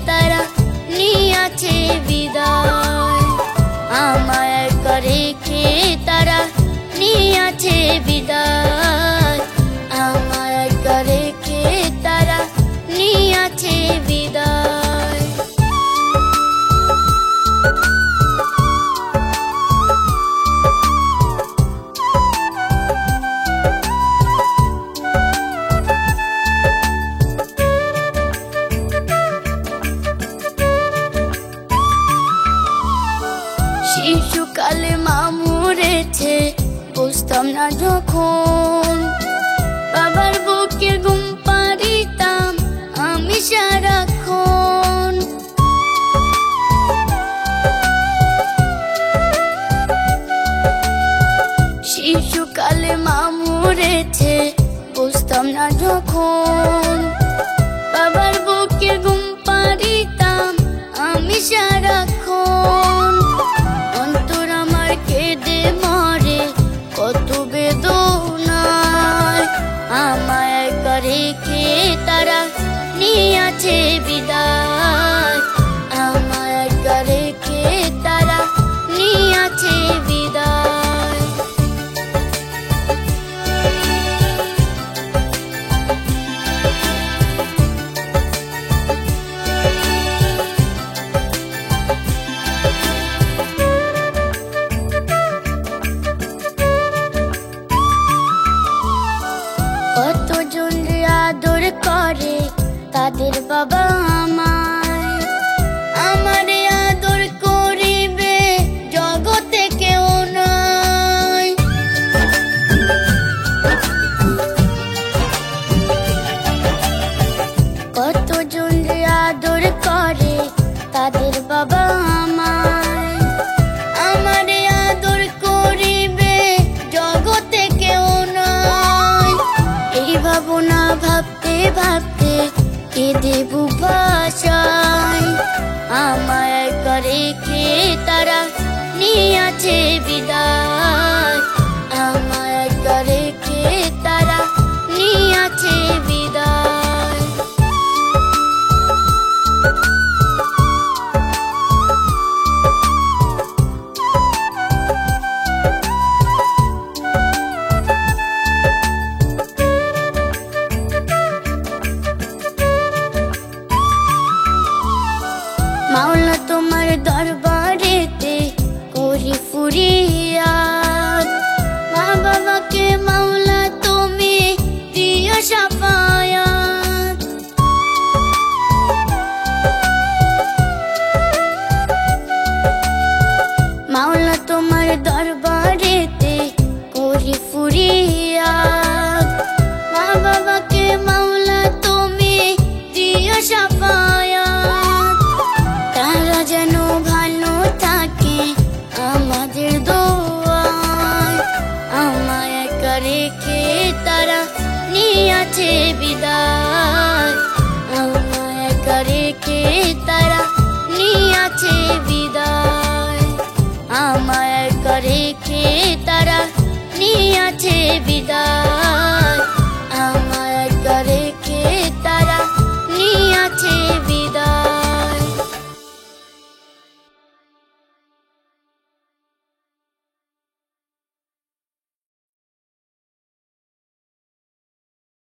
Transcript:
তারা নিয়াছে বিদায়। আমায় একা রেখে তারা নিয়াছে বিদায়। আমায় একা রেখে তারা নিয়াছে বিদায়। শিশুকালে মা মরেছে বুঝতাম না যখন, বাবার বুকে ঘুম পাড়িতাম আমি সারাক্ষণ। শিশুকালে মা মরেছে বুঝতাম না যখন, বাবার বুকে ঘুম পাড়িতাম আমি সারাক্ষণ। অন্তর আমার কেঁদে মরে কত বেদনায়। আমায় একা রেখে তারা নিয়াছে বিদায়। আমায় একা রেখে তারা নিয়াছে বিদায়। কতজন আদর করে তাদের বাবা আমায়, আমারে আদর করিবে জগতে কেউ নাই। কতজন আদর করে তাদের বাবা আমায়, আমারে আদর করিবে জগতে কেউ নাই। এই ভাবনা ভাবতে ভাবতে কেঁদে বুক ভাসায়। আমায় একা রেখে তারা নিয়াছে বিদায়। আমায় একা রেখে তারা নিয়াছে বিদায়। মাওলা তোমার দরবারেতে করি ফুরিয়াদ, মা বাবাকে মাওলা তুমি দিও শাফায়াত। মাওলা তোমার দরবারেতে করি ফুরিয়াদ, মা বাবাকে মাওলা তুমি দিও শাফায়াত। তারা যেন ভালো থাকে আমাদের দোয়ায়। আমায় একা রেখে তারা নিয়াছে বিদায়। আমায় একা রেখে তারা নিয়াছে বিদায়। আমায় একা রেখে তারা নিয়াছে বিদায়।